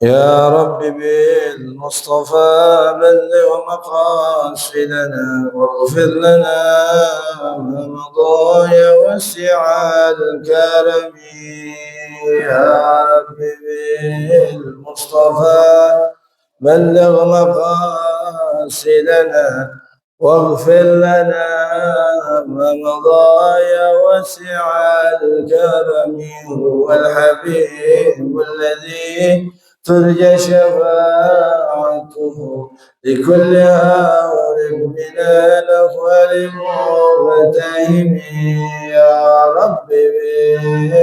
يا رب بالمصطفى بلغ مقاصدنا واغفر لنا ما مضى يا وسع الكرم. يا رب بالمصطفى بلغ مقاصدنا واغفر لنا ما مضى يا وسع الكرم. هو الحبيب الذي ترجى شفاعته لكل هول من الأخوال مرتهم. يا رب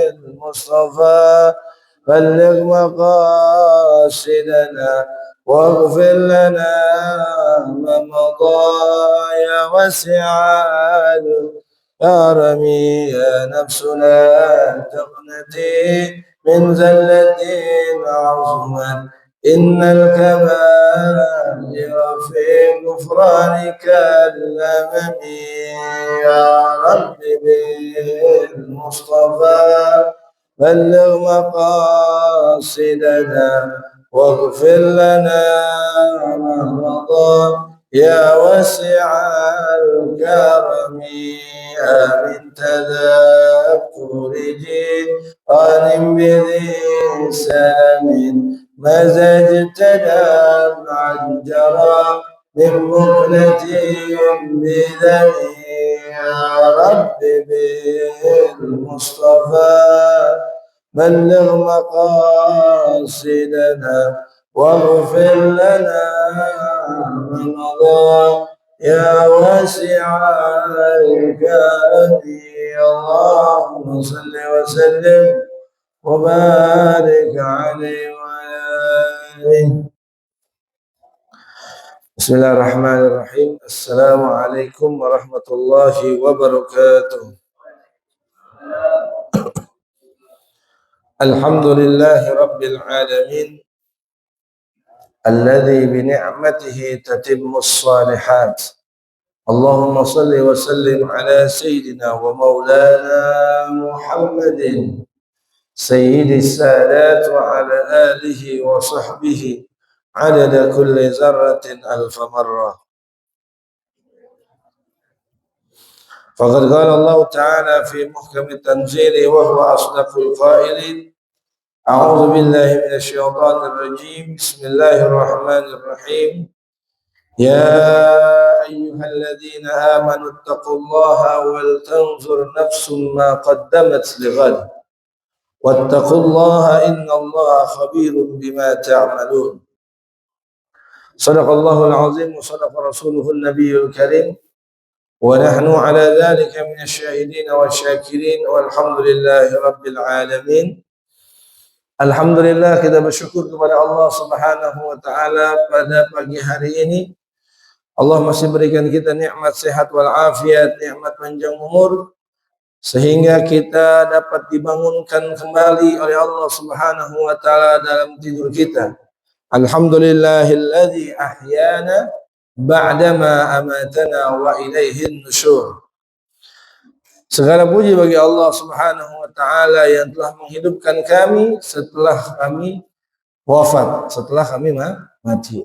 بالمصطفى بلغ مقاصدنا واغفر لنا ما مضى يا وسع الكرم. يا نفس لا تقنتي من زلة عظمت إن الكمال في غفرانك الأمم. يا رب بالمصطفى بلغ مقاصدنا واغفر لنا ما مضى يا واسع الكرم. من تذكر جيران بذي سلم مزجت دمعا جرى من مقلة بذنب. يا رب بالمصطفى بلغ مقاصدنا واغفر لنا ما مضى يا واسع الكرم. اللهم صل وسلم وبارك عليه وعلى آله. بسم الله الرحمن الرحيم. السلام عليكم ورحمة الله وبركاته. الحمد لله رب العالمين الذي بنعمته تتم الصالحات. اللهم صل وسلم على سيدنا ومولانا محمد سيد السادات وعلى آله وصحبه عدد كل ذرة ألف مرة. فقد قال الله تعالى في محكم التنزيل وهو أصدق القائلين: أعوذ بالله من الشيطان الرجيم. بسم الله الرحمن الرحيم. يا أيها الذين آمنوا اتقوا الله ولتنظر نفس ما قدمت لغد واتقوا الله إن الله خبير بما تعملون. صدق الله العظيم وصدق رسوله النبي الكريم ونحن على ذلك من الشاهدين والشاكرين والحمد لله رب العالمين. Alhamdulillah, kita bersyukur kepada Allah Subhanahu wa taala pada pagi hari ini. Allah masih berikan kita nikmat sehat wal afiat, nikmat panjang umur, sehingga kita dapat dibangunkan kembali oleh Allah Subhanahu wa taala dalam tidur kita. Alhamdulillahilladzi ahyana ba'dama amatana wa ilaihin nusyur. Segala puji bagi Allah Subhanahu wa taala yang telah menghidupkan kami setelah kami wafat, setelah kami mati.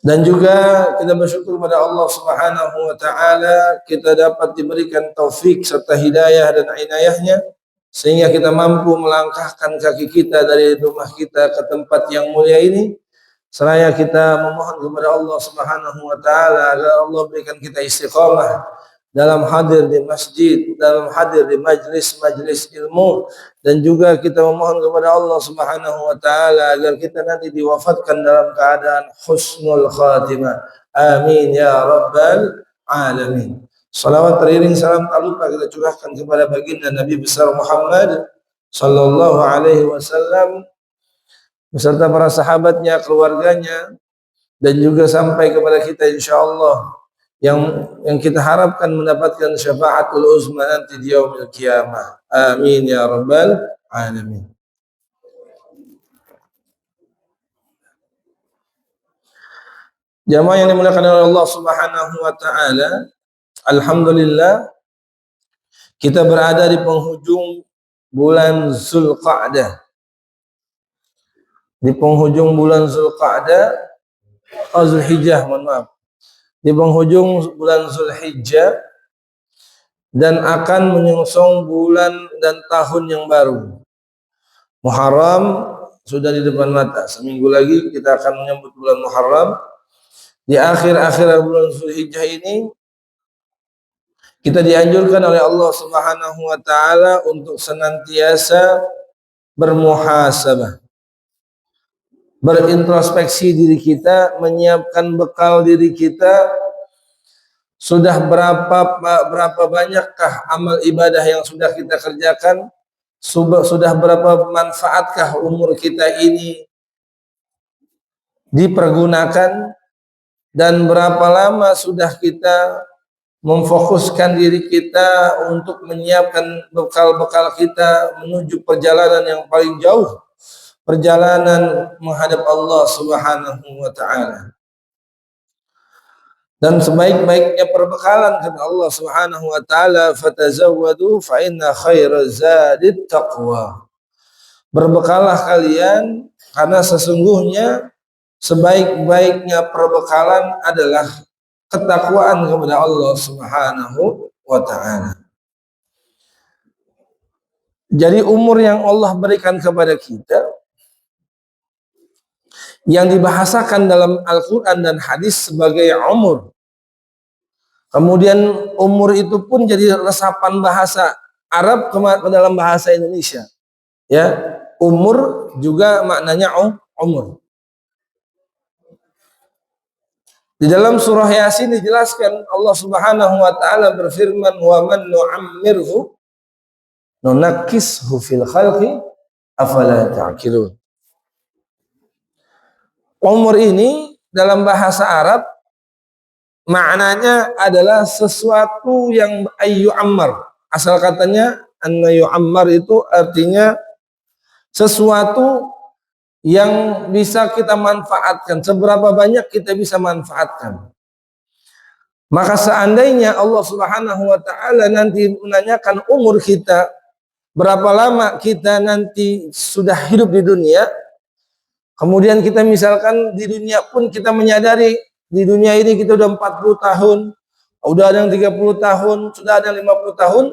Dan juga kita bersyukur kepada Allah Subhanahu wa taala kita dapat diberikan taufik serta hidayah dan inayahnya sehingga kita mampu melangkahkan kaki kita dari rumah kita ke tempat yang mulia ini. Seraya kita memohon kepada Allah Subhanahu wa taala agar Allah berikan kita istiqamah dalam hadir di masjid, dalam hadir di majlis-majlis ilmu, dan juga kita memohon kepada Allah Subhanahu wa taala agar kita nanti diwafatkan dalam keadaan husnul khatimah. Amin ya rabbal alamin. Salawat teriring salam tak lupa kita curahkan kepada baginda Nabi besar Muhammad sallallahu alaihi wasallam beserta para sahabatnya, keluarganya, dan juga sampai kepada kita insyaallah yang kita harapkan mendapatkan syafaatul uzma nanti di yaumil qiyamah. Amin ya rabbal alamin. Jamaah yang dimuliakan oleh Allah Subhanahu wa taala, alhamdulillah kita berada di penghujung bulan Zulqa'dah. di penghujung bulan Zulqa'dah, Zulhijjah, mohon maaf, di penghujung bulan Zulhijjah dan akan menyongsong bulan dan tahun yang baru. Muharram sudah di depan mata. Seminggu lagi kita akan menyambut bulan Muharram. Di akhir-akhir bulan Zulhijjah ini kita dianjurkan oleh Allah Subhanahu wa taala untuk senantiasa bermuhasabah, berintrospeksi diri kita, menyiapkan bekal diri kita. Sudah berapa banyakkah amal ibadah yang sudah kita kerjakan? Sudah berapa manfaatkah umur kita ini dipergunakan, dan berapa lama sudah kita memfokuskan diri kita untuk menyiapkan bekal-bekal kita menuju perjalanan yang paling jauh, perjalanan menghadap Allah Subhanahu wa taala. Dan sebaik-baiknya perbekalan kata Allah Subhanahu wa taala, fatazawwadu fa inna khairaz zadit taqwa. Berbekalah kalian karena sesungguhnya sebaik-baiknya perbekalan adalah ketakwaan kepada Allah Subhanahu wa taala. Jadi umur yang Allah berikan kepada kita yang dibahasakan dalam Al-Qur'an dan hadis sebagai umur. Kemudian umur itu pun jadi resapan bahasa Arab ke dalam bahasa Indonesia. Ya, umur juga maknanya umur. Di dalam surah Yasin dijelaskan Allah Subhanahu wa taala berfirman, "Wa man nu'ammirhu nunakkishu fil khalqi afala ta'qilun." Umur ini dalam bahasa Arab maknanya adalah sesuatu yang ayyu'ammar. Asal katanya anna yu'ammar itu artinya sesuatu yang bisa kita manfaatkan, seberapa banyak kita bisa manfaatkan. Maka seandainya Allah Subhanahu wa taala nanti menanyakan umur kita, berapa lama kita nanti sudah hidup di dunia, kemudian kita misalkan di dunia pun kita menyadari di dunia ini kita udah 40 tahun, udah ada yang 30 tahun, sudah ada yang 50 tahun,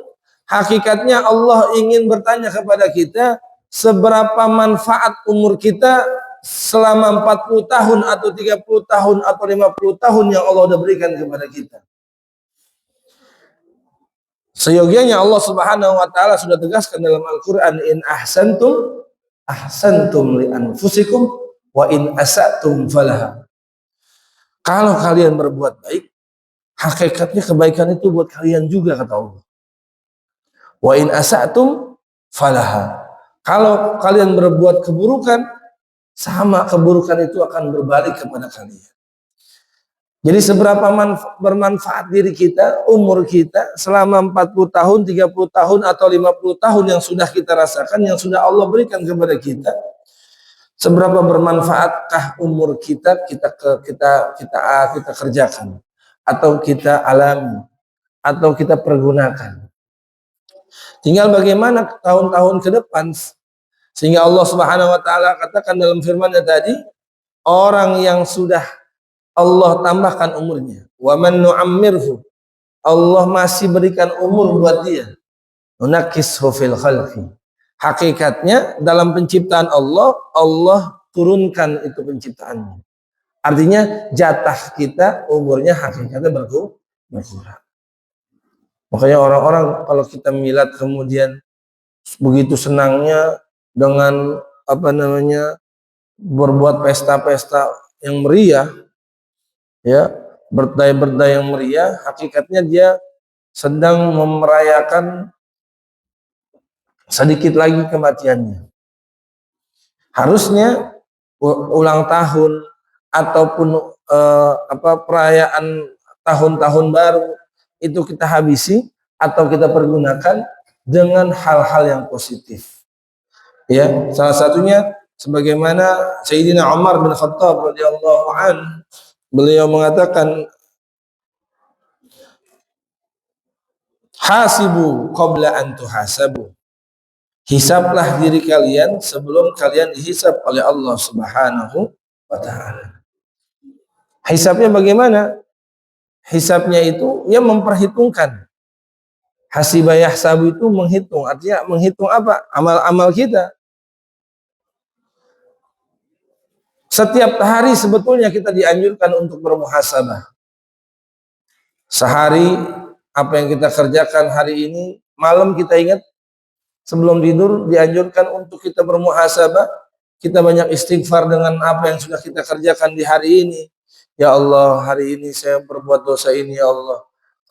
hakikatnya Allah ingin bertanya kepada kita, seberapa manfaat umur kita selama 40 tahun atau 30 tahun atau 50 tahun yang Allah sudah berikan kepada kita. Seyogianya Allah Subhanahu wa taala sudah tegaskan dalam Al-Qur'an, in ahsantum ahsantum li anfusikum wa in asatum falaha. Kalau kalian berbuat baik, hakikatnya kebaikan itu buat kalian juga kata Allah. Wa in asatum falaha. Kalau kalian berbuat keburukan, sama keburukan itu akan berbalik kepada kalian. Jadi seberapa bermanfaat diri kita, umur kita selama 40 tahun, 30 tahun atau 50 tahun yang sudah kita rasakan, yang sudah Allah berikan kepada kita. Seberapa bermanfaatkah umur kita kerjakan atau kita alami atau kita pergunakan. Tinggal bagaimana tahun-tahun ke depan, sehingga Allah Subhanahu wa taala katakan dalam firman-Nya tadi, orang yang sudah Allah tambahkan umurnya, wa man nu'ammirhu, Allah masih berikan umur buat dia, nunakkishu fil khalqi. Hakikatnya dalam penciptaan Allah, Allah turunkan itu penciptaannya. Artinya jatah kita umurnya hakikatnya berkurang. Makanya orang-orang kalau kita milad kemudian begitu senangnya dengan berbuat pesta-pesta yang meriah, ya, birthday yang meriah, hakikatnya dia sedang merayakan sedikit lagi kematiannya. Harusnya ulang tahun ataupun perayaan tahun-tahun baru itu kita habisi atau kita pergunakan dengan hal-hal yang positif. Ya, salah satunya sebagaimana Sayyidina Umar bin Khattab radhiyallahu an, beliau mengatakan, hasibu qabla an tuhasabu. Hisablah diri kalian sebelum kalian dihisab oleh Allah Subhanahu wa taala. Hisabnya bagaimana? Hisabnya itu yang memperhitungkan. Hasiba yahsabu itu menghitung, artinya menghitung apa? Amal-amal kita. Setiap hari sebetulnya kita dianjurkan untuk bermuhasabah. Sehari apa yang kita kerjakan hari ini, malam kita ingat sebelum tidur dianjurkan untuk kita bermuhasabah. Kita banyak istighfar dengan apa yang sudah kita kerjakan di hari ini. Ya Allah, hari ini saya berbuat dosa ini, ya Allah.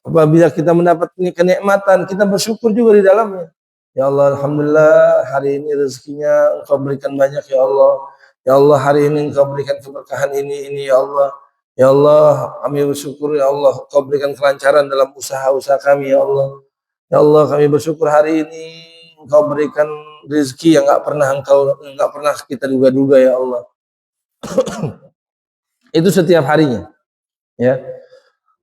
Apabila kita mendapat kenikmatan, kita bersyukur juga di dalamnya. Ya Allah, alhamdulillah hari ini rezekinya Engkau berikan banyak, ya Allah. Ya Allah, hari ini Engkau berikan keberkahan ini ya Allah. Ya Allah, kami bersyukur, ya Allah, Engkau berikan kelancaran dalam usaha-usaha kami, ya Allah. Ya Allah, kami bersyukur hari ini Engkau berikan rezeki yang enggak pernah kita duga-duga, ya Allah. Itu setiap harinya, ya.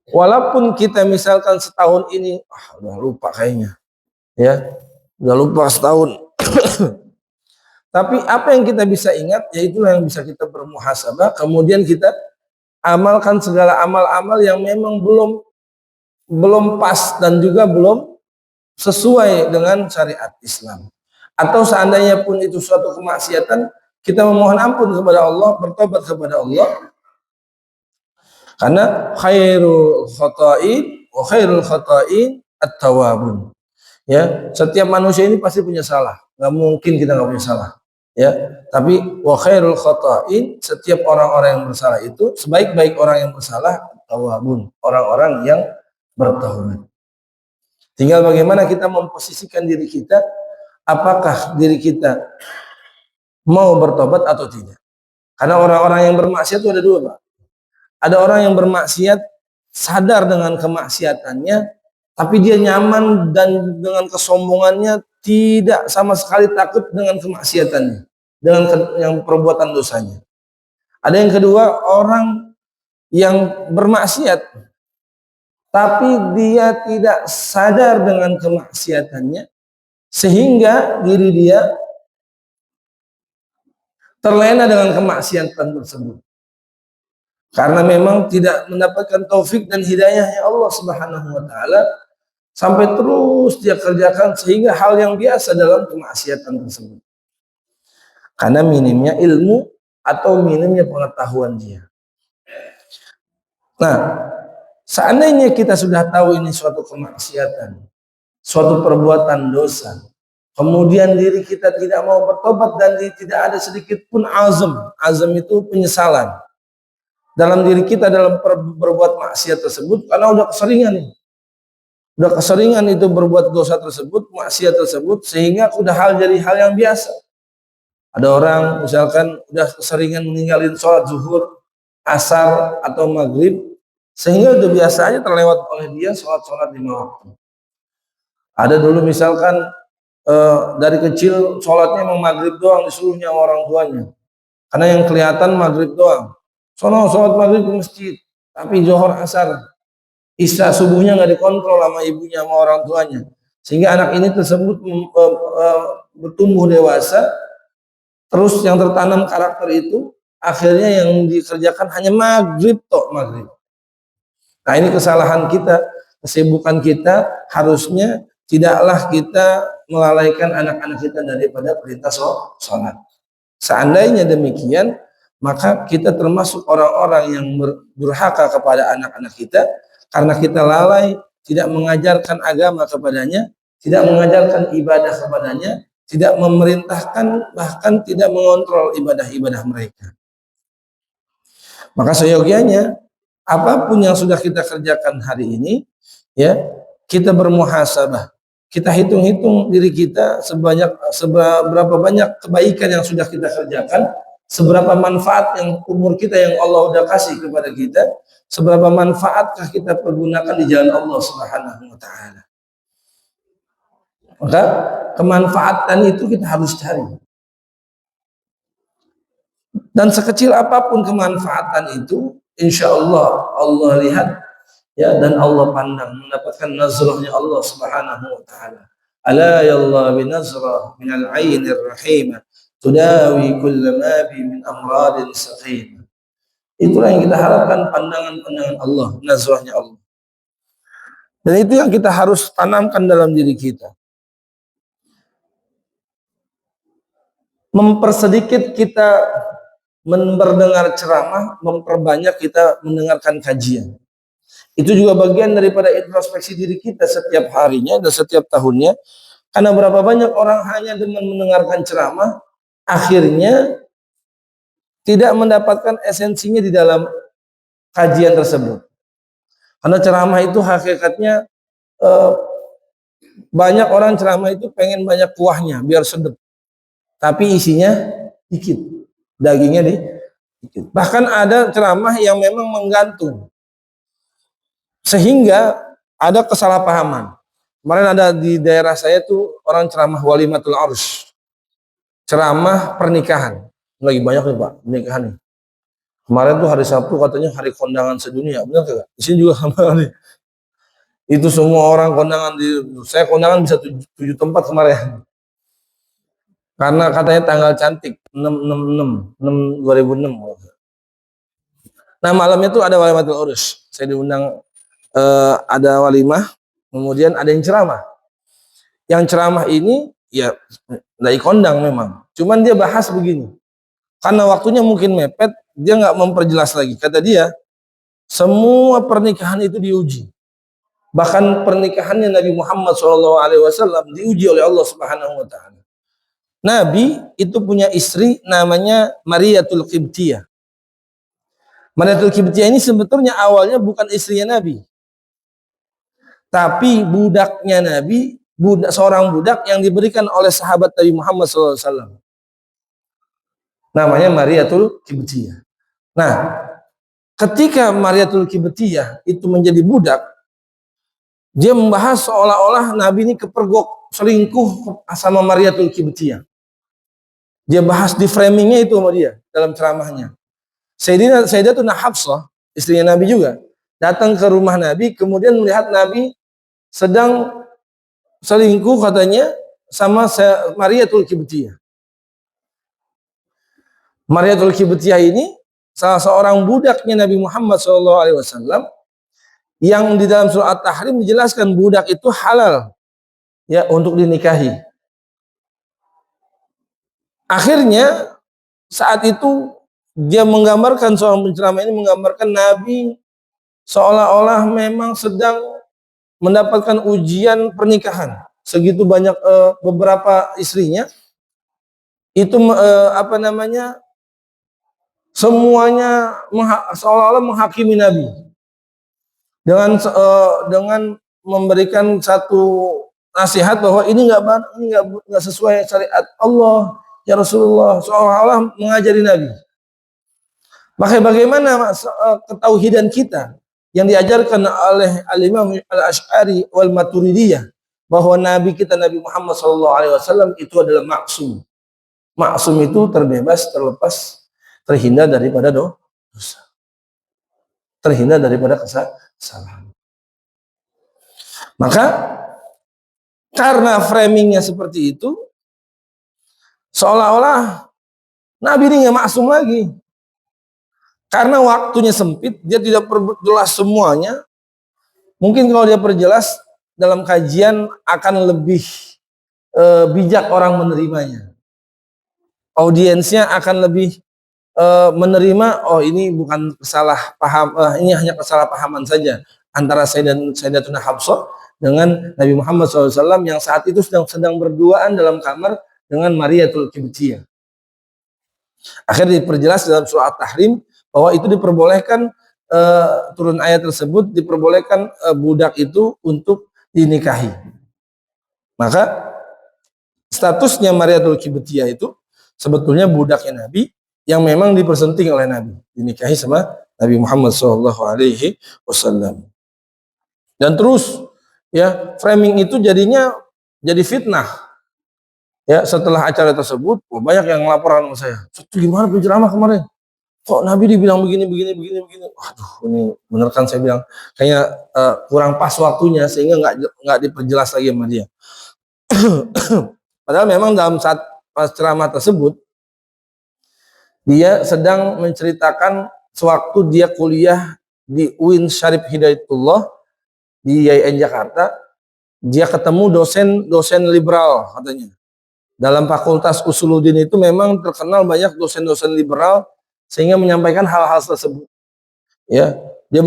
Walaupun kita misalkan setahun ini udah lupa kayaknya, ya, udah lupa setahun. Tapi apa yang kita bisa ingat, yaitulah yang bisa kita bermuhasabah. Kemudian kita amalkan segala amal-amal yang memang belum pas dan juga belum sesuai dengan syariat Islam. Atau seandainya pun itu suatu kemaksiatan, kita memohon ampun kepada Allah, bertobat kepada Allah. Karena khairul khata'in at-tawabun. Ya, setiap manusia ini pasti punya salah. Nggak mungkin kita nggak punya salah. Ya, tapi wa khairul khata'in, setiap orang-orang yang bersalah itu, sebaik-baik orang yang bersalah tawabun, orang-orang yang bertaubat. Tinggal bagaimana kita memposisikan diri kita, apakah diri kita mau bertobat atau tidak. Karena orang-orang yang bermaksiat itu ada dua, Pak. Ada orang yang bermaksiat sadar dengan kemaksiatannya, tapi dia nyaman dan dengan kesombongannya tidak sama sekali takut dengan kemaksiatannya, dengan yang perbuatan dosanya. Ada yang kedua, orang yang bermaksiat, tapi dia tidak sadar dengan kemaksiatannya, sehingga diri dia terlena dengan kemaksiatan tersebut. Karena memang tidak mendapatkan taufik dan hidayahnya Allah Subhanahu wa taala, sampai terus dia kerjakan sehingga hal yang biasa dalam kemaksiatan tersebut. Karena minimnya ilmu atau minimnya pengetahuan dia. Nah, seandainya kita sudah tahu ini suatu kemaksiatan, suatu perbuatan dosa, kemudian diri kita tidak mau bertobat dan tidak ada sedikit pun azam itu penyesalan dalam diri kita dalam berbuat maksiat tersebut, karena udah keseringan itu berbuat dosa tersebut, maksiat tersebut, sehingga udah jadi hal yang biasa. Ada orang misalkan udah keseringan meninggalin sholat zuhur, asar atau maghrib, sehingga udah biasa aja terlewat oleh dia sholat 5 waktu. Ada dulu misalkan dari kecil sholatnya emang maghrib doang, disuruhnya orang tuanya, karena yang kelihatan maghrib doang. Sono sholat maghrib ke masjid, tapi zuhur asar isya subuhnya nggak dikontrol sama ibunya sama orang tuanya, sehingga anak ini tersebut bertumbuh dewasa, terus yang tertanam karakter itu akhirnya yang dikerjakan hanya maghrib. Nah, ini kesalahan kita, kesibukan kita. Harusnya tidaklah kita melalaikan anak-anak kita daripada perintah sholat. Seandainya demikian, maka kita termasuk orang-orang yang durhaka kepada anak-anak kita, karena kita lalai, tidak mengajarkan agama kepadanya, tidak mengajarkan ibadah kepadanya, tidak memerintahkan, bahkan tidak mengontrol ibadah-ibadah mereka. Maka seyogianya apapun yang sudah kita kerjakan hari ini, ya, kita bermuhasabah. Kita hitung-hitung diri kita seberapa banyak kebaikan yang sudah kita kerjakan, seberapa manfaat yang umur kita yang Allah udah kasih kepada kita, seberapa manfaatkah kita pergunakan di jalan Allah Subhanahu wa taala. Maka kemanfaatan itu kita harus cari. Dan sekecil apapun kemanfaatan itu, insya Allah Allah lihat, ya, dan Allah pandang, mendapatkan nazarnya Allah Subhanahu wa taala. ala yallah binazrah minal ainir rahimah tudawi kulla ma bi min amradin saqim. Itulah yang kita harapkan, pandangan-pandangan Allah, nazrahnya Allah. Dan itu yang kita harus tanamkan dalam diri kita. Mempersedikit kita mendengar ceramah, memperbanyak kita mendengarkan kajian. Itu juga bagian daripada introspeksi diri kita setiap harinya dan setiap tahunnya. Karena berapa banyak orang hanya dengan mendengarkan ceramah, akhirnya tidak mendapatkan esensinya di dalam kajian tersebut. Karena ceramah itu hakikatnya banyak orang ceramah itu pengen banyak kuahnya biar sedap, tapi isinya dikit, dagingnya dikit. Bahkan ada ceramah yang memang menggantung, sehingga ada kesalahpahaman. Kemarin ada di daerah saya tuh orang ceramah walimatul arus, ceramah pernikahan. Lagi banyak nih Pak pernikahan nih. Kemarin tuh hari Sabtu katanya hari kondangan sedunia, benar gak? Di sini juga sama nih. Itu semua orang kondangan, saya kondangan bisa 7 tempat kemarin. Karena katanya tanggal cantik 6/6/6/2006. Nah malamnya tuh ada walimatul urus. Saya diundang, ada walimah, kemudian ada yang ceramah. Yang ceramah ini ya dari kondang memang. Cuman dia bahas begini. Karena waktunya mungkin mepet, dia nggak memperjelas lagi. Kata dia, semua pernikahan itu diuji. Bahkan pernikahannya Nabi Muhammad SAW diuji oleh Allah Subhanahu Wa Taala. Nabi itu punya istri namanya Mariyatul Qibtiyah. Mariyatul Qibtiyah ini sebetulnya awalnya bukan istrinya Nabi, tapi budaknya Nabi, seorang budak yang diberikan oleh sahabat Nabi Muhammad SAW. Namanya Mariyatul Qibtiyah. Nah, ketika Mariyatul Qibtiyah itu menjadi budak, dia membahas seolah-olah Nabi ini kepergok selingkuh sama Mariyatul Qibtiyah. Dia bahas di framingnya itu sama dia dalam ceramahnya. Sayyidatuna Hafsah, istrinya Nabi juga, datang ke rumah Nabi, kemudian melihat Nabi sedang selingkuh katanya sama Mariyatul Qibtiyah. Mariyatul Qibtiyah ini salah seorang budaknya Nabi Muhammad SAW, yang di dalam surah At-Tahrim dijelaskan budak itu halal ya untuk dinikahi. Akhirnya saat itu dia menggambarkan, seorang penceramah ini menggambarkan Nabi seolah-olah memang sedang mendapatkan ujian pernikahan. Segitu banyak beberapa istrinya itu semuanya seolah-olah menghakimi Nabi dengan memberikan satu nasihat bahwa ini nggak sesuai syariat Allah ya Rasulullah, seolah-olah mengajari Nabi. Maka bagaimana ketauhidan kita yang diajarkan oleh Al-Imam Al-Asy'ari wal Maturidiyah, bahwa Nabi kita Nabi Muhammad SAW itu adalah maksum. Maksum itu terbebas, terlepas, terhindar daripada dosa, terhindar daripada kesalahan. Maka karena framingnya seperti itu, seolah-olah Nabi ini nggak maksum lagi. Karena waktunya sempit, dia tidak perjelas semuanya. Mungkin kalau dia perjelas dalam kajian akan lebih bijak orang menerimanya. Audiensnya akan lebih menerima, oh ini bukan kesalah paham, ini hanya kesalahpahaman saja antara saya dan Sayyidatuna Hafsah dengan Nabi Muhammad SAW yang saat itu sedang berduaan dalam kamar dengan Mariyatul Qibtiyah. Akhirnya diperjelas dalam surah At-Tahrim bahwa itu diperbolehkan, turun ayat tersebut diperbolehkan budak itu untuk dinikahi. Maka statusnya Mariyatul Qibtiyah itu sebetulnya budaknya Nabi yang memang dipersenting oleh Nabi, dinikahi sama Nabi Muhammad SAW. Dan terus ya framing itu jadinya jadi fitnah. Ya setelah acara tersebut, banyak yang laporan sama saya. Itu gimana penceramah kemarin? Kok Nabi dibilang begini. Aduh, ini bener kan saya bilang kayaknya kurang pas waktunya sehingga nggak diperjelas lagi sama dia. Padahal memang dalam saat pas ceramah tersebut dia sedang menceritakan sewaktu dia kuliah di UIN Syarif Hidayatullah di IAIN Jakarta, dia ketemu dosen liberal katanya. Dalam Fakultas Usuluddin itu memang terkenal banyak dosen-dosen liberal sehingga menyampaikan hal-hal tersebut. Ya, dia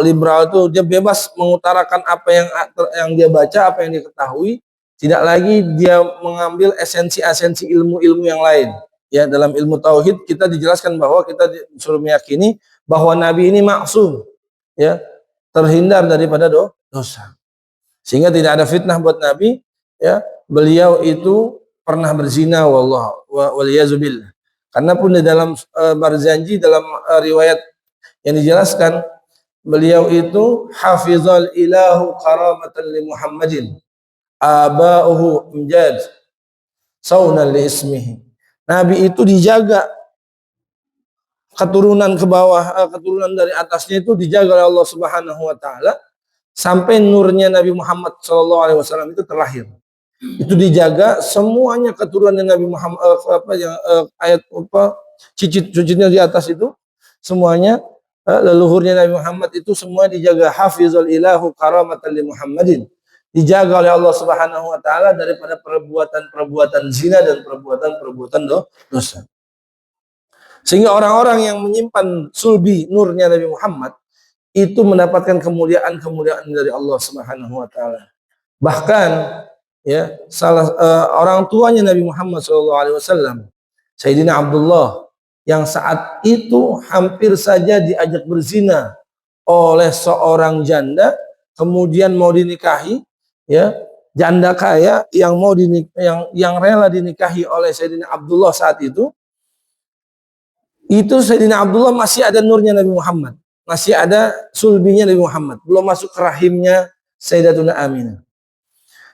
liberal itu dia bebas mengutarakan apa yang dia baca, apa yang dia ketahui, tidak lagi dia mengambil esensi-esensi ilmu-ilmu yang lain. Ya, dalam ilmu tauhid kita dijelaskan bahwa kita disuruh meyakini bahwa Nabi ini maksum, ya, terhindar daripada dosa. Sehingga tidak ada fitnah buat Nabi, ya. Beliau itu pernah berzina waliyazubillah. Karena pun di dalam Barzanji dalam riwayat yang dijelaskan beliau itu hafizal ilahu karamatan li Muhammadin aba'uhu imjad saunan li ismihi. Nabi itu dijaga keturunan ke bawah, keturunan dari atasnya itu dijaga oleh Allah Subhanahu wa taala sampai nurnya Nabi Muhammad SAW itu terlahir. Itu dijaga semuanya keturunan Nabi Muhammad ayat cicit-cicitnya di atas itu semuanya leluhurnya Nabi Muhammad itu semua dijaga hafizul ilahu karamatan li Muhammadin. Dijaga oleh Allah Subhanahu wa taala daripada perbuatan-perbuatan zina dan perbuatan-perbuatan dosa. Sehingga orang-orang yang menyimpan sulbi nurnya Nabi Muhammad itu mendapatkan kemuliaan-kemuliaan dari Allah Subhanahu wa taala. Bahkan ya orang tuanya Nabi Muhammad SAW, Sayyidina Abdullah, yang saat itu hampir saja diajak berzina oleh seorang janda, kemudian mau dinikahi, ya, janda kaya yang mau yang rela dinikahi oleh Sayyidina Abdullah saat itu Sayyidina Abdullah masih ada nurnya Nabi Muhammad, masih ada sulbinya Nabi Muhammad, belum masuk ke rahimnya Sayyidatuna Aminah.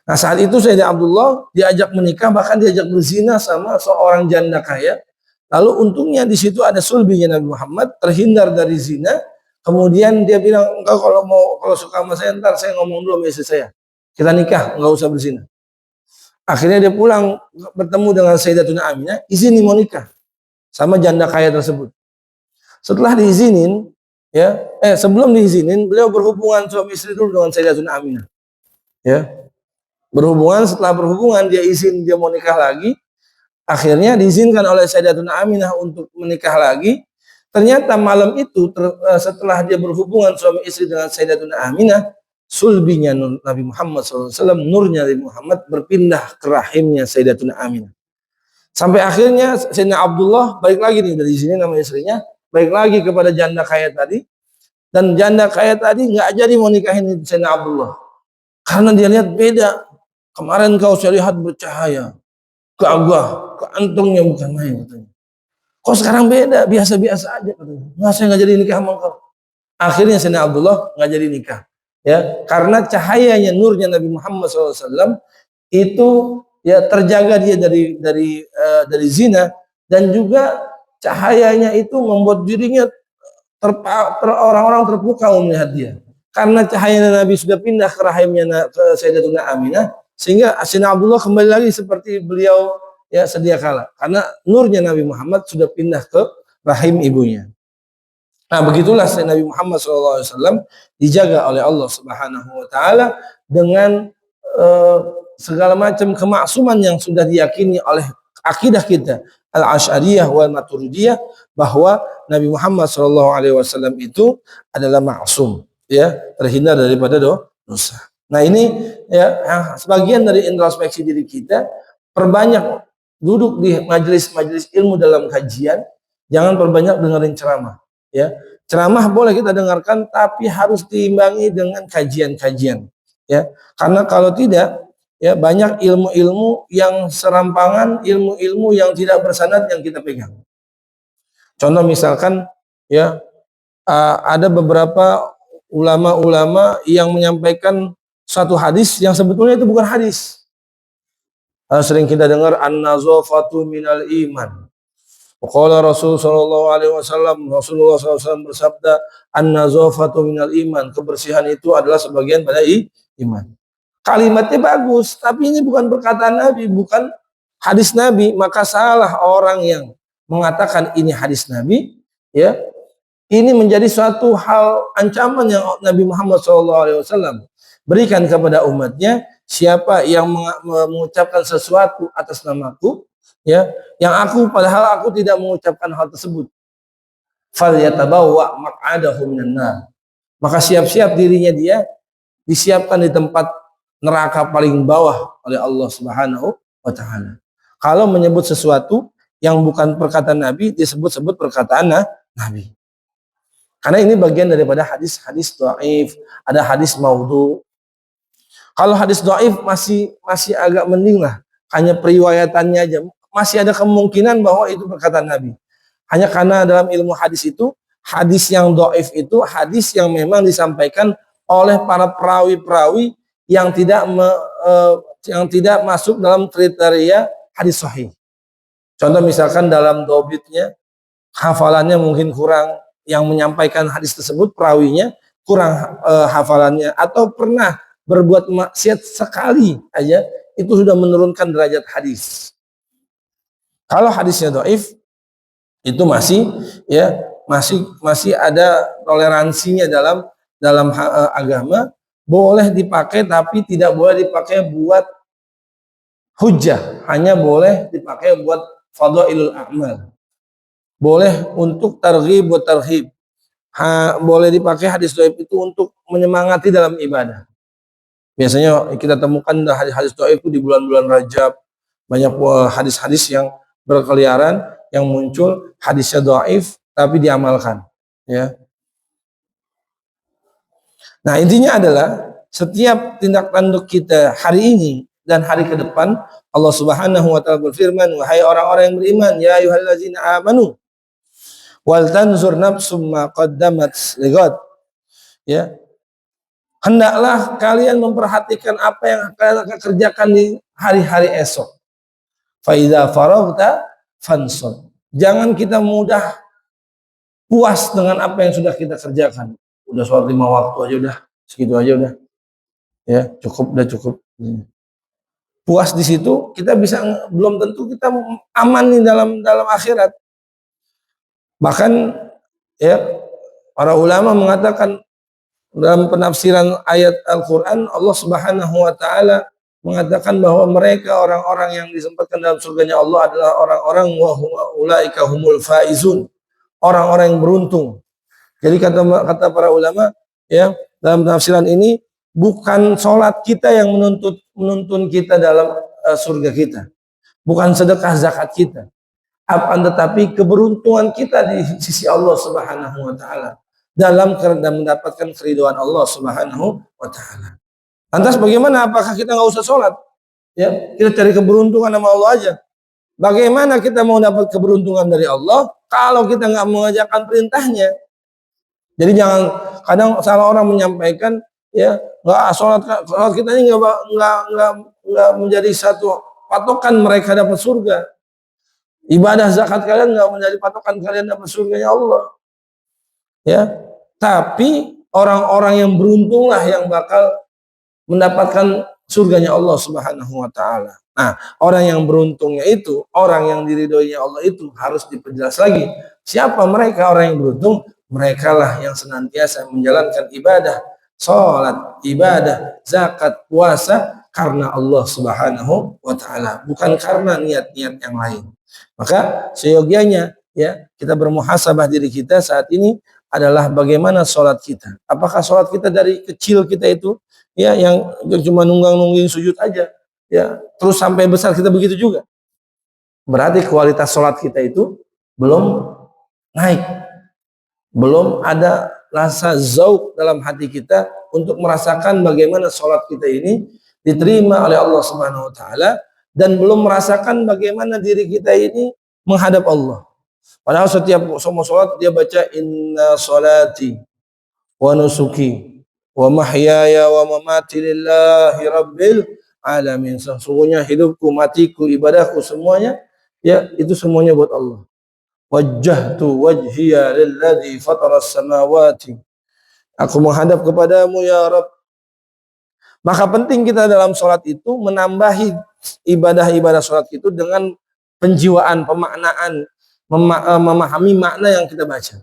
Nah saat itu Sayyidina Abdullah diajak menikah, bahkan diajak berzina sama seorang janda kaya. Lalu untungnya di situ ada sulbinya Nabi Muhammad, terhindar dari zina. Kemudian dia bilang, engkau kalau suka sama saya, ntar saya ngomong dulu sama istri saya, kita nikah, nggak usah berzina. Akhirnya dia pulang bertemu dengan Sayyidatuna Aminah, izin mau nikah sama janda kaya tersebut. Setelah diizinin, ya, sebelum diizinin, beliau berhubungan suami istri dulu dengan Sayyidatuna Aminah. Ya, setelah berhubungan dia izin dia mau nikah lagi. Akhirnya diizinkan oleh Sayyidatuna Aminah untuk menikah lagi. Ternyata malam itu setelah dia berhubungan suami istri dengan Sayyidatuna Aminah, sulbinya Nabi Muhammad SAW, nurnya Nabi Muhammad berpindah ke rahimnya Sayyidatuna Aminah. Sampai akhirnya Sayyidina Abdullah balik lagi nih dari sini nama istrinya, balik lagi kepada janda kaya tadi, dan janda kaya tadi nggak jadi mau nikahin Sayyidina Abdullah karena dia lihat beda. Kemarin kau saya lihat bercahaya, gagah, keantungnya bukan main katanya. Kok sekarang beda, biasa-biasa aja katanya. Nggak, saya nggak jadi nikah sama kau. Akhirnya Sayyidina Abdullah nggak jadi nikah, ya, karena cahayanya nurnya Nabi Muhammad SAW itu ya terjaga dia dari zina, dan juga cahayanya itu membuat dirinya orang-orang terpukau melihat dia. Karena cahaya Nabi sudah pindah ke rahimnya ke Sayyidatuna Aminah, sehingga Sayyidina Abdullah kembali lagi seperti beliau ya sedia kala, karena nurnya Nabi Muhammad sudah pindah ke rahim ibunya. Nah begitulah Nabi Muhammad SAW dijaga oleh Allah Subhanahu wa taala dengan segala macam kemaksuman yang sudah diyakini oleh akidah kita Al-Asy'ariyah wal Maturidiyah, bahwa Nabi Muhammad SAW itu adalah maksum, ya, terhindar daripada dosa. Nah ini ya sebagian dari introspeksi diri kita. Perbanyak duduk di majelis-majelis ilmu dalam kajian, jangan perbanyak dengerin ceramah. Ya, ceramah boleh kita dengarkan, tapi harus diimbangi dengan kajian-kajian. Ya, karena kalau tidak, ya banyak ilmu-ilmu yang serampangan, ilmu-ilmu yang tidak bersanad yang kita pegang. Contoh misalkan, ya ada beberapa ulama-ulama yang menyampaikan satu hadis yang sebetulnya itu bukan hadis. Sering kita dengar an-nazafatu minal iman. Qala Rasulullah SAW bersabda, an-nazafatu minal iman, kebersihan itu adalah sebagian pada iman. kalimatnya bagus, tapi ini bukan perkataan Nabi, bukan hadis Nabi, maka salah orang yang mengatakan ini hadis Nabi, ya. Ini menjadi suatu hal ancaman yang Nabi Muhammad SAW berikan kepada umatnya. Siapa yang mengucapkan sesuatu atas namaku, ya, yang padahal aku tidak mengucapkan hal tersebut, falyatabawwa maq'adahu minan nar, maka siap-siap dirinya dia disiapkan di tempat neraka paling bawah oleh Allah Subhanahu wa taala. Kalau menyebut sesuatu yang bukan perkataan Nabi, disebut-sebut perkataan Nabi. Karena ini bagian daripada hadis-hadis dhaif, ada hadis maudhu. Kalau hadis dhaif masih agak mending lah, hanya periwayatannya aja. Masih ada kemungkinan bahwa itu perkataan Nabi. Hanya karena dalam ilmu hadis itu, hadis yang dhaif itu hadis yang memang disampaikan oleh para perawi-perawi yang tidak masuk dalam kriteria hadis sahih. Contoh misalkan dalam dobitnya, hafalannya mungkin kurang, yang menyampaikan hadis tersebut perawinya kurang hafalannya, atau pernah berbuat maksiat sekali aja, itu sudah menurunkan derajat hadis. Kalau hadisnya dhaif, itu masih ada toleransinya dalam agama, boleh dipakai, tapi tidak boleh dipakai buat hujjah, hanya boleh dipakai buat fadhailul a'mal. Boleh untuk targhib buat tarhib. Boleh dipakai hadis dhaif itu untuk menyemangati dalam ibadah. Biasanya kita temukan hadis dhaif itu di bulan-bulan Rajab, banyak hadis-hadis yang berkeliaran yang muncul hadisnya dhaif tapi diamalkan, ya. Nah, intinya adalah setiap tindak tanduk kita hari ini dan hari ke depan, Allah Subhanahu wa taala berfirman, wahai orang-orang yang beriman, ya ayyuhallazina amanu wal tanzur nafsum ma qaddamat ligad, ya, hendaklah kalian memperhatikan apa yang kalian akan kerjakan di hari-hari esok. Fa idza faraghta fansab, jangan kita mudah puas dengan apa yang sudah kita kerjakan. Udah sholat 5 waktu aja udah segitu aja udah, ya, udah cukup. Puas di situ kita bisa, belum tentu kita aman nih dalam akhirat. Bahkan, ya, para ulama mengatakan dalam penafsiran ayat Al-Quran, Allah Subhanahu wa taala mengatakan bahwa mereka orang-orang yang disempatkan dalam surganya Allah adalah orang-orang wa ulaika humul faizun, orang-orang yang beruntung. Jadi kata para ulama, ya, dalam penafsiran ini bukan sholat kita yang menuntun kita dalam surga kita, bukan sedekah zakat kita, tetapi keberuntungan kita di sisi Allah Subhanahu wa taala dalam mendapatkan keridhaan Allah Subhanahu wa taala. Lantas bagaimana, apakah kita nggak usah sholat? Ya, kita cari keberuntungan sama Allah aja. Bagaimana kita mau dapat keberuntungan dari Allah kalau kita nggak mengerjakan perintahnya? Jadi jangan, kadang salah orang menyampaikan, ya, sholat kita ini nggak menjadi satu patokan mereka dapat surga. Ibadah zakat kalian nggak menjadi patokan kalian dapat surganya Allah, ya. Tapi orang-orang yang beruntunglah yang bakal mendapatkan surganya Allah Subhanahu wa taala. Nah, orang yang beruntungnya itu, orang yang diridhoinya Allah itu harus diperjelas lagi. Siapa mereka orang yang beruntung? Mereka lah yang senantiasa menjalankan ibadah, sholat, ibadah, zakat, puasa karena Allah Subhanahu wa taala, bukan karena niat-niat yang lain. Maka seyogianya, ya, kita bermuhasabah diri kita saat ini adalah bagaimana sholat kita. Apakah sholat kita dari kecil kita itu, ya, yang cuma nunggang-nungging sujud aja, ya, terus sampai besar kita begitu juga? Berarti kualitas sholat kita itu belum naik, belum ada rasa zauk dalam hati kita untuk merasakan bagaimana sholat kita ini diterima oleh Allah Subhanahu wa taala, dan belum merasakan bagaimana diri kita ini menghadap Allah. Padahal setiap semua sholat dia baca inna sholati wa nusuki wa mahyaya wa mamati lillahi rabbil alamin. Sesungguhnya hidupku, matiku, ibadahku semuanya, ya, itu semuanya buat Allah. Wajjahtu wajhiya lilladzi fataras samawati. Aku menghadap kepadamu ya Rabb. Maka penting kita dalam sholat itu menambahi ibadah-ibadah sholat itu dengan penjiwaan, pemaknaan, memahami makna yang kita baca.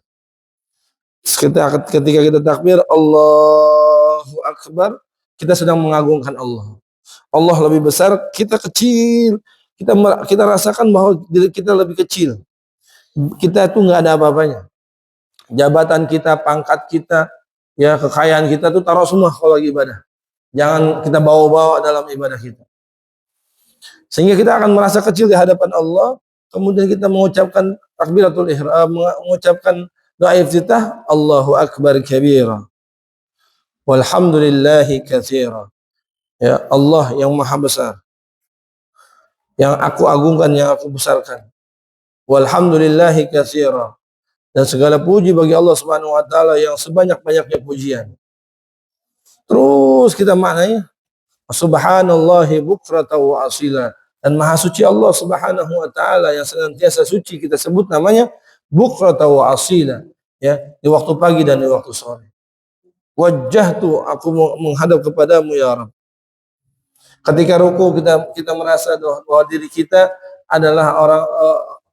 Ketika kita takbir Allahu Akbar, kita sedang mengagungkan Allah. Allah lebih besar, kita kecil. Kita rasakan bahwa diri kita lebih kecil. Kita itu nggak ada apa-apanya. Jabatan kita, pangkat kita, ya kekayaan kita tuh taruh semua kalau lagi ibadah. Jangan kita bawa-bawa dalam ibadah kita. Sehingga kita akan merasa kecil di hadapan Allah. Kemudian kita mengucapkan takbiratul ihram, mengucapkan doa iftitah, Allahu Akbar kabira. Walhamdulillahi katsira. Ya Allah yang maha besar. Yang aku agungkan, yang aku besarkan. Walhamdulillahi katsira. Dan segala puji bagi Allah Subhanahu wa taala yang sebanyak-banyaknya pujian. Terus kita maknanya subhanallahi bukratan wa asila, dan maha suci Allah Subhanahu wa taala yang senantiasa suci kita sebut namanya bukratan wa asila, ya, di waktu pagi dan di waktu sore. Wajjahtu, aku menghadap kepadamu ya Rabb. Ketika ruku kita merasa bahwa diri kita adalah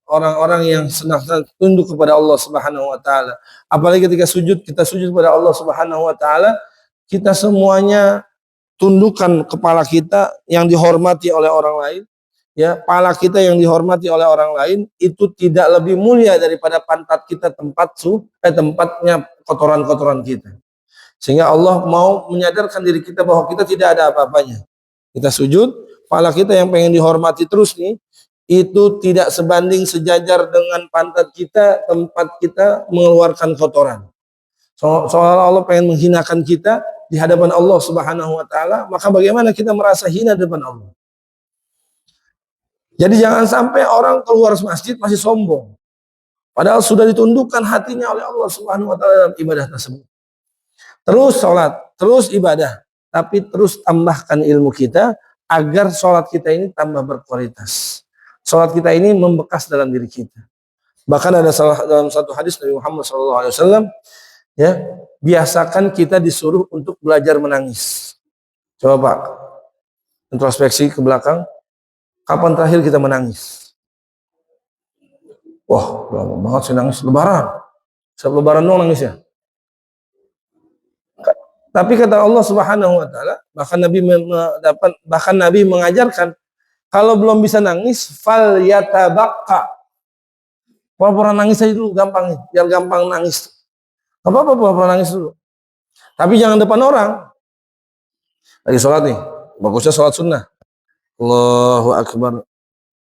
orang-orang yang senang tunduk kepada Allah Subhanahu wa taala. Apalagi ketika sujud, kita sujud kepada Allah Subhanahu wa taala, kita semuanya tundukkan kepala kita yang dihormati oleh orang lain, ya, kepala kita yang dihormati oleh orang lain itu tidak lebih mulia daripada pantat kita, tempatnya kotoran-kotoran kita. Sehingga Allah mau menyadarkan diri kita bahwa kita tidak ada apa-apanya. Kita sujud, kepala kita yang pengen dihormati terus nih, itu tidak sebanding sejajar dengan pantat kita, tempat kita mengeluarkan kotoran. Seolah-olah Allah pengen menghinakan kita di hadapan Allah Subhanahu wa taala, maka bagaimana kita merasa hina di depan Allah? Jadi jangan sampai orang keluar masjid masih sombong. Padahal sudah ditundukkan hatinya oleh Allah Subhanahu wa taala dalam ibadah tersebut. Terus sholat, terus ibadah, tapi terus tambahkan ilmu kita agar sholat kita ini tambah berkualitas. Sholat kita ini membekas dalam diri kita. Bahkan ada dalam satu hadis Nabi Muhammad SAW, ya, biasakan kita disuruh untuk belajar menangis. Coba Pak, introspeksi ke belakang. Kapan terakhir kita menangis? Wah, lama banget saya nangis. Lebaran. Setiap lebaran dong nangis ya. Tapi kata Allah Subhanahu wa taala, bahkan Nabi mengajarkan kalau belum bisa nangis, fal yatabaqqa. Pura-pura nangis aja dulu, gampang nih, biar gampang nangis. Gak apa-apa pura-pura nangis dulu. Tapi jangan depan orang. Lagi sholat nih, bagusnya sholat sunnah. Allahu Akbar.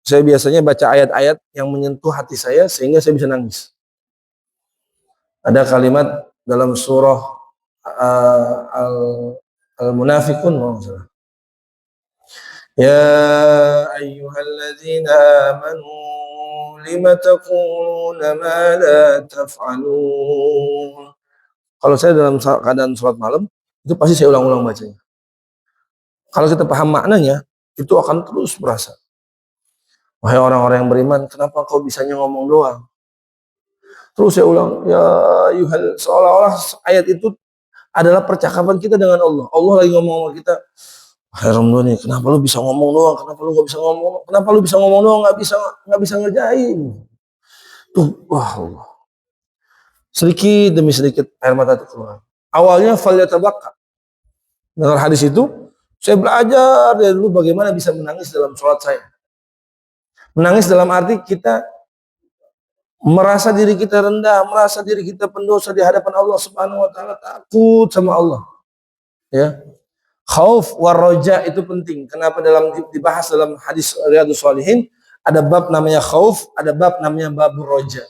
Saya biasanya baca ayat-ayat yang menyentuh hati saya sehingga saya bisa nangis. Ada kalimat dalam surah Al-Munafiqun, ya ayyuhalladzina amanu lima taquluna ma la taf'alun. Kalau saya dalam keadaan sholat malam, itu pasti saya ulang-ulang bacanya. Kalau kita paham maknanya, itu akan terus berasa. Wahai orang-orang yang beriman, kenapa kau bisanya ngomong doang? Terus saya ulang, ya ayyuhal, seolah-olah ayat itu adalah percakapan kita dengan Allah. Allah lagi ngomong sama kita, wahai Ramadhan nih, kenapa lu bisa ngomong doang? Kenapa lu nggak bisa ngomong? Kenapa lu bisa ngomong doang? Nggak bisa ngerjain? Tuh, wah Allah. Sedikit demi sedikit air mata itu keluar. Awalnya falyatabaqqa. Dengan hadis itu, saya belajar dari dulu bagaimana bisa menangis dalam sholat saya. Menangis dalam arti kita merasa diri kita rendah, merasa diri kita pendosa di hadapan Allah Subhanahu wa taala, takut sama Allah. Ya. Khauf war roja itu penting. Kenapa dibahas dalam hadis Riyadhus Shalihin ada bab namanya khauf, ada bab namanya babur roja.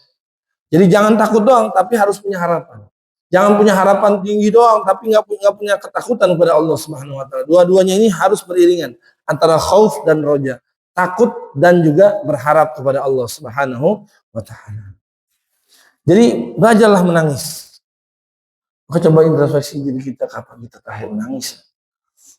Jadi jangan takut doang, tapi harus punya harapan. Jangan punya harapan tinggi doang, tapi nggak punya ketakutan kepada Allah Subhanahu wa taala. Dua-duanya ini harus beriringan antara khauf dan roja. Takut dan juga berharap kepada Allah Subhanahu wa taala. Jadi belajarlah menangis. Maka coba introspeksi diri kita, kapan kita terakhir menangis.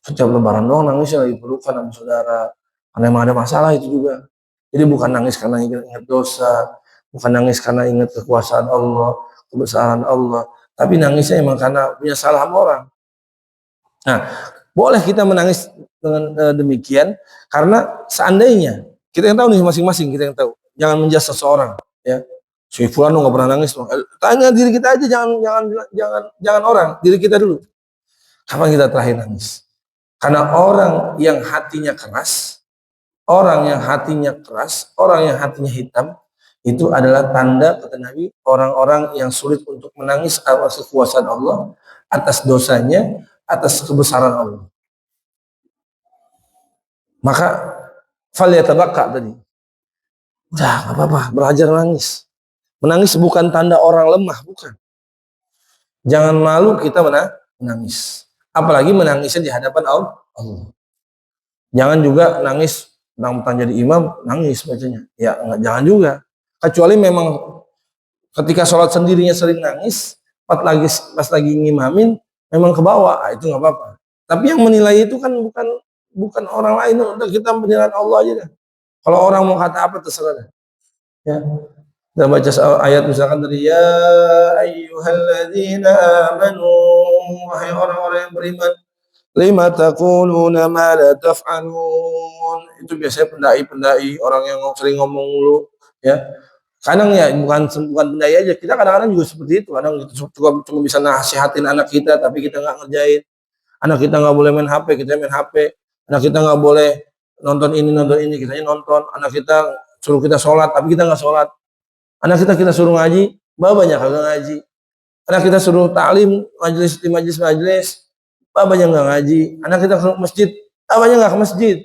Setiap lebaran doang nangis lagi pelukan sama saudara. Karena emang ada masalah itu juga. Jadi bukan nangis karena ingat dosa, bukan nangis karena ingat kekuasaan Allah, kebesaran Allah, tapi nangisnya emang karena punya salah sama orang. Nah, Boleh kita menangis dengan demikian, karena seandainya kita yang tahu nih, masing-masing kita yang tahu. Jangan menjudge seseorang, ya. Si Fulan nggak pernah nangis, tanya diri kita aja, jangan orang, diri kita dulu. Kapan kita terakhir nangis? Karena orang yang hatinya keras, orang yang hatinya hitam, itu adalah tanda, kata Nabi, orang-orang yang sulit untuk menangis atas kekuasaan Allah, atas dosanya, atas kebesaran Allah. Maka falyatabaqqa tadi. Udah, nggak apa-apa, belajar menangis. Menangis bukan tanda orang lemah, bukan. Jangan malu kita menangis. Apalagi menangisnya di hadapan Allah. Jangan juga nangis tentang jadi imam, nangis bacanya. Ya, jangan juga. Kecuali memang ketika sholat sendirinya sering nangis, pas lagi ngimamin, memang ke bawah, itu nggak apa-apa. Tapi yang menilai itu kan bukan orang lain, udah kita menilai Allah aja dah. Kalau orang mau kata apa terserah dah. Ya. Kita baca ayat misalkan dari ya ayyuhalladzina amanu, wahai orang-orang yang beriman, lima taquluna ma la taf'alun. Itu biasanya pendai-pendai, orang yang sering ngomong mulu, ya. Kadang ya bukan pendai aja, kita kadang-kadang juga seperti itu. Kadang kita cuma bisa nasihatin anak kita, tapi kita nggak ngerjain. Anak kita nggak boleh main HP, kita main HP. Anak kita nggak boleh nonton ini, kita nonton. Anak kita suruh kita sholat, tapi kita nggak sholat. Anak kita suruh ngaji, babanya kagak ngaji. Anak kita suruh ta'lim, di majelis, babanya nggak ngaji. Anak kita ke masjid, babanya nggak ke masjid.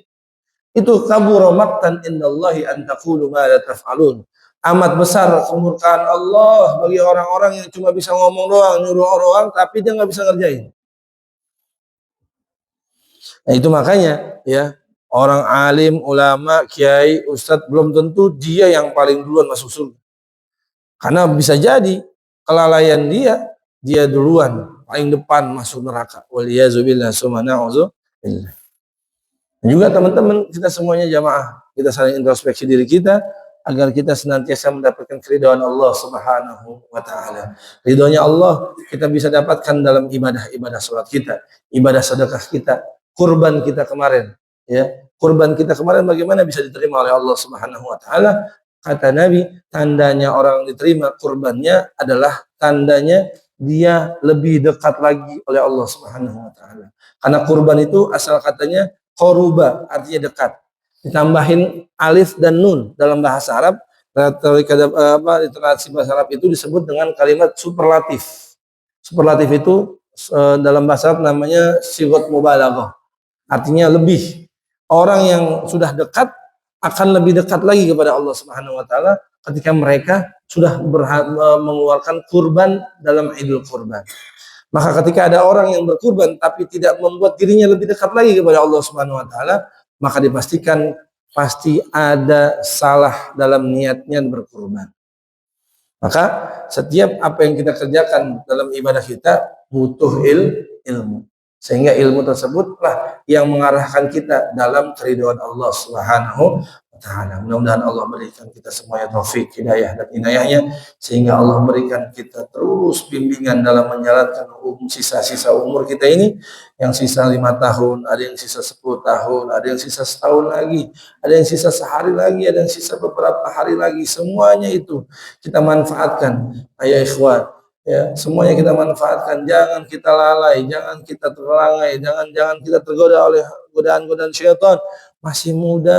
Itu kabura maqtan indallahi an taqulu ma la taf'alun. Amat besar kemurkaan Allah bagi orang-orang yang cuma bisa ngomong doang, nyuruh orang, tapi dia nggak bisa ngerjain. Nah itu makanya, ya, orang alim, ulama, kiai, ustadz belum tentu dia yang paling duluan masuk surga. Karena bisa jadi kelalaian dia duluan paling depan masuk neraka. Waliyazubillah subhanahuzubillah. Dan juga teman-teman, kita semuanya jamaah, kita saling introspeksi diri kita agar kita senantiasa mendapatkan keridhaan Allah Subhanahu wa taala. Ridhonya Allah kita bisa dapatkan dalam ibadah salat kita, ibadah sedekah kita, kurban kita kemarin, ya. Kurban kita kemarin bagaimana bisa diterima oleh Allah Subhanahu wa taala? Kata Nabi, tandanya orang diterima kurbannya adalah tandanya dia lebih dekat lagi oleh Allah Subhanahu wa taala. Karena kurban itu asal katanya koruba, artinya dekat. Ditambahin alif dan nun dalam bahasa Arab, literasi bahasa Arab itu disebut dengan kalimat superlatif. Superlatif itu dalam bahasa Arab namanya sigot mubalaghah. Artinya lebih. Orang yang sudah dekat akan lebih dekat lagi kepada Allah Subhanahu wa taala ketika mereka sudah mengeluarkan kurban dalam Idul Kurban. Maka ketika ada orang yang berkurban tapi tidak membuat dirinya lebih dekat lagi kepada Allah Subhanahu wa taala, maka dipastikan pasti ada salah dalam niatnya berkurban. Maka setiap apa yang kita kerjakan dalam ibadah kita butuh ilmu. Sehingga ilmu tersebutlah yang mengarahkan kita dalam keridhaan Allah Subhanahu wa taala. Mudah-mudahan Allah berikan kita semuanya taufik, hidayah dan inayahnya, sehingga Allah berikan kita terus bimbingan dalam menjalankan sisa-sisa umur kita ini, yang sisa 5 tahun, ada yang sisa 10 tahun, ada yang sisa setahun lagi, ada yang sisa sehari lagi, ada yang sisa beberapa hari lagi. Semuanya itu kita manfaatkan, ayah ikhwan. Ya, semuanya kita manfaatkan, jangan kita lalai, jangan kita terlangai, jangan kita tergoda oleh godaan-godaan syaitan. Masih muda,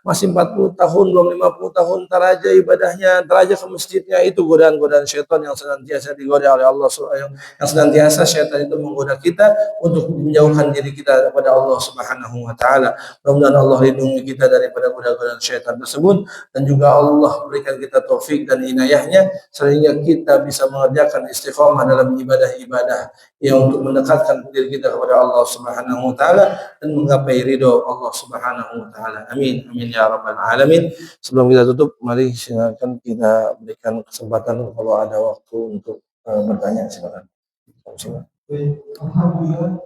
masih 40 tahun, belum 50 tahun, ntar aja ibadahnya, ntar aja ke masjidnya. Itu godaan-godaan syaitan yang senantiasa digoda oleh Allah, yang senantiasa syaitan itu menggoda kita untuk menjauhkan diri kita kepada Allah Subhanahu wa taala. Mudah-mudahan Allah lindungi kita daripada godaan-godaan syaitan tersebut, dan juga Allah berikan kita taufik dan inayahnya sehingga kita bisa mengerjakan istiqomah dalam ibadah-ibadah yang untuk mendekatkan diri kita kepada Allah Subhanahu wa taala dan menggapai ridho Allah Subhanahu wa taala. Amin. Amin ya rabbal alamin. Sebelum kita tutup, mari silakan kita berikan kesempatan kalau ada waktu untuk bertanya, silakan. Alhamdulillah.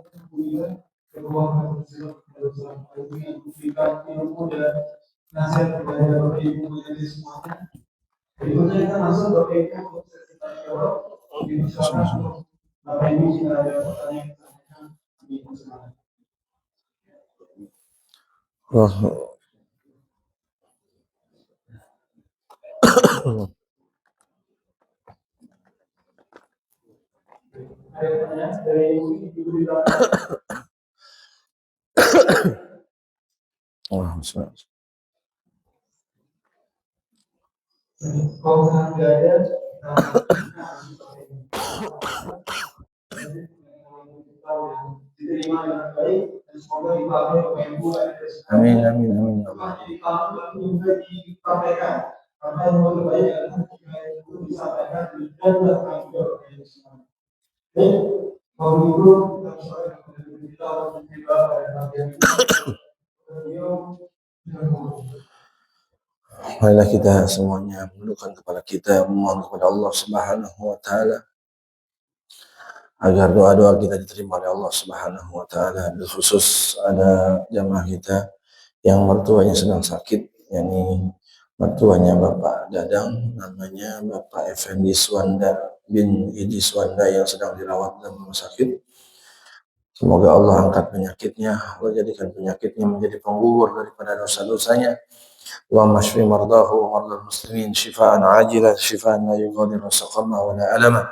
Nasihat kepada Bapak Ibu menjadi semuanya. Berikutnya kita masuk Bapak Ibu untuk kita jawab. Bapak Ibu jika ada pertanyaan, dipersilakan. Oh. Oh, amin, amin, amin, ya Allah. Marilah kita semuanya menundukkan kepala kita, memohon kepada Allah Subhanahu wa taala agar doa-doa kita diterima oleh Allah Subhanahu wa taala. Khusus ada jamaah kita yang mertuanya sedang sakit, yakni mertuanya Bapak Dadang, namanya Bapak Effendi Swanda bin Idi Swanda yang sedang dirawat dalam rumah sakit. Semoga Allah angkat penyakitnya, Allah jadikan penyakitnya menjadi penggugur daripada dosa-dosanya. Allahumma shfi mardahu wa mardal muslimin shifaan ajilan shifaan la yughadiru saqama wa la alama.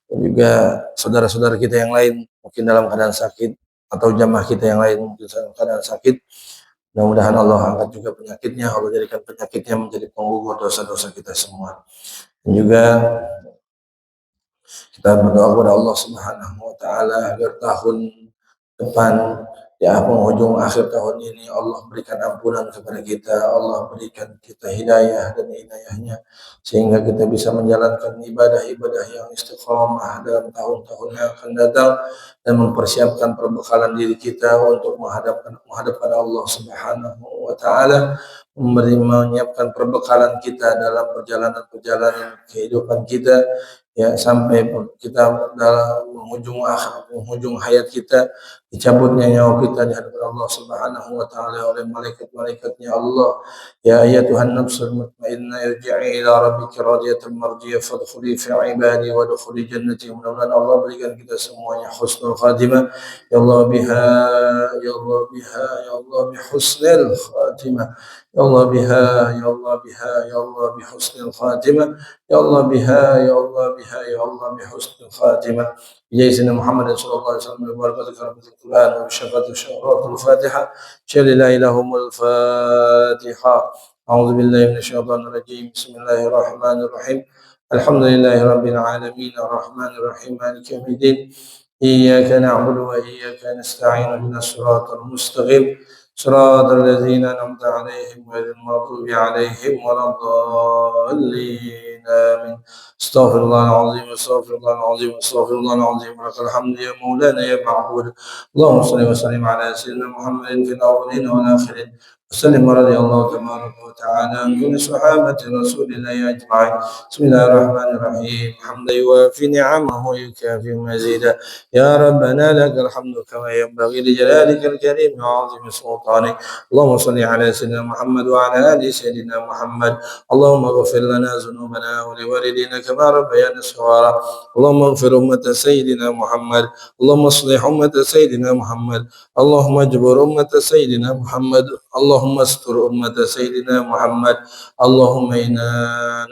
Dan juga saudara-saudara kita yang lain mungkin dalam keadaan sakit atau jamaah kita yang lain mungkin dalam keadaan sakit, mudah-mudahan Allah angkat juga penyakitnya, Allah jadikan penyakitnya menjadi penggugur dosa-dosa kita semua. Dan juga kita berdoa kepada Allah Subhanahu wa taala agar tahun depan, ya penghujung akhir tahun ini, Allah berikan ampunan kepada kita, Allah berikan kita hidayah dan inayahnya sehingga kita bisa menjalankan ibadah-ibadah yang istiqamah dalam tahun-tahun yang akan datang dan mempersiapkan perbekalan diri kita untuk menghadap Allah Subhanahu wa taala, menyiapkan perbekalan kita dalam perjalanan kehidupan kita, ya sampai kita dalam penghujung hayat kita, dicabutnya nyawa kita di hadapan Allah Subhanahu wa taala oleh malaikat-malaikatnya Allah. Ya ayyatuhan nafsul mutmainnah irji'i ila rabbiki radiyatan mardiyah fadkhuli fi ibadi wa dkhuli jannati. Mudah-mudahan Allah berikan kita semuanya husnul khatimah. Ya Allah biha, ya Allah biha, ya Allah bihusnil khatimah. Ya Allah biha, ya Allah biha, ya Allah bihusnil khatimah. Ya Allah biha, ya Allah biha, ya Allah bihusnil khatimah. Ya Sayyidina Muhammad sallallahu alaihi wasallam, barakatuh karamul Quran wa syafatu syaratul Fatihah. Syari la ilahumul Fatihah. A'udzu billahi minasyaitonir rajim. Bismillahirrahmanirrahim. Alhamdulillahi rabbil alamin arrahmanir rahim maliki yaumiddin. Iyyaka na'budu wa iyyaka nasta'in ihdinas siratal mustaqim. Siratal ladzina an'amta 'alaihim ghairil maghdubi 'alaihim waladdallin. Amin. استغفر الله العظيم استغفر الله العظيم استغفر الله العظيم لك الحمد يا مولانا يا معبود. اللهم صل وسلم على سيدنا محمد في الاولين والاخرين وسلم ورضي الله تبارك وتعالى عن كل صحابه رسول الله اجمعين. بسم الله الرحمن الرحيم. حمدا يوافي نعمه ويكافئ مزيدا. يا ربنا لك الحمد كما ينبغي لجلالك الكريم وعظيم سلطانك. اللهم صل على سيدنا محمد وعلى ال سيدنا محمد. اللهم اغفر لنا ذنوبنا ولوالدينا كما ربيانا صغارا. اللهم اغفر أمة سيدنا محمد. اللهم اصلح أمة سيدنا محمد. اللهم اجبر أمة سيدنا محمد. اللهم استر أمة سيدنا محمد. اللهم إنا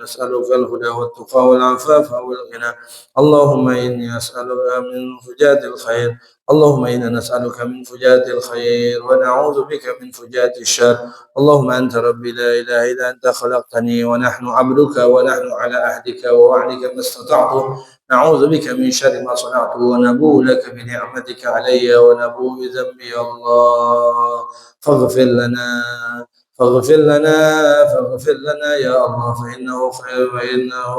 نسألك الهدى والتقى والعفاف والغنى. اللهم إني أسألك من فجات الخير. اللهم إنا نسألك من فجات الخير ونعوذ بك من فجات الشر. اللهم أنت ربي لا إله إلا أنت خلقتني ونحن عبدك ونحن على عهدك ووعدك ما استطعت. نعوذ بك من شر ما صنعت ونبوء لك بنعمتك علي ونبوء بذنبي. الله فاغفر لنا فاغفر لنا فاغفر لنا يا الله فإنه خير وإنه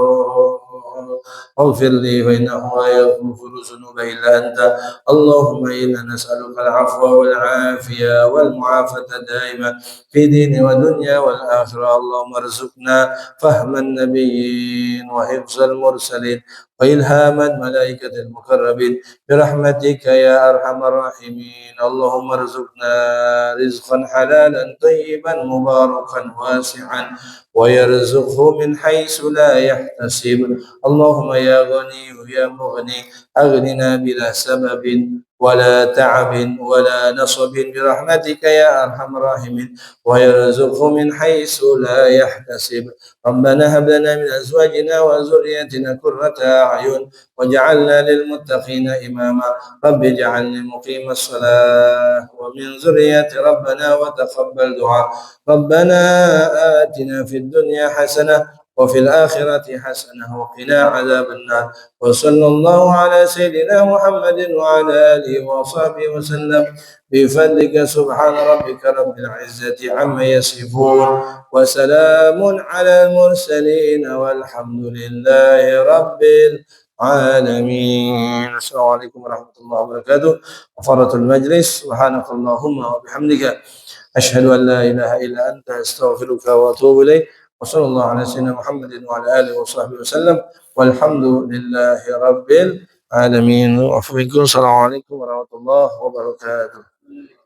اغفر لي فإنه لا يغفر الذنوب إلا أنت. اللهم إنا نسألك العفو والعافية والمعافاة دائما في دين ودنيا والآخرة. اللهم ارزقنا فهم النبيين وحفظ المرسلين وإلهام الملائكة المقربين برحمتك يا أرحم الراحمين. اللهم ارزقنا رزقا حلالا طيبا مباركا واسعا ويرزقه من حيث لا يحتسب. اللهم يا غني يا مغني أغننا بلا سبب ولا تعب ولا نصب برحمتك يا أرحم الراحمين ويرزقه من حيث لا يحتسب ربنا هب لنا من أزواجنا وذريتنا قرة أعين واجعلنا للمتقين إماما رب اجعلني مقيم الصلاة ومن ذرية ربنا وتقبل دعاء ربنا آتنا في الدنيا حسنة وفي الآخرة حسنة وقنا عذاب النار وصلى الله على سيدنا محمد وعلى آله وصحبه وسلم بفضلك سبحان ربك رب العزة عما يصفون وسلام على المرسلين والحمد لله رب العالمين. السلام عليكم ورحمة الله وبركاته. وفرة المجلس سبحانك اللهم وبحمدك أشهد أن لا إله إلا أنت أستغفرك وأتوب إليك وصلى الله على سيدنا محمد وعلى آله وصحبه وسلم والحمد لله رب العالمين. السلام عليكم ورحمة الله وبركاته.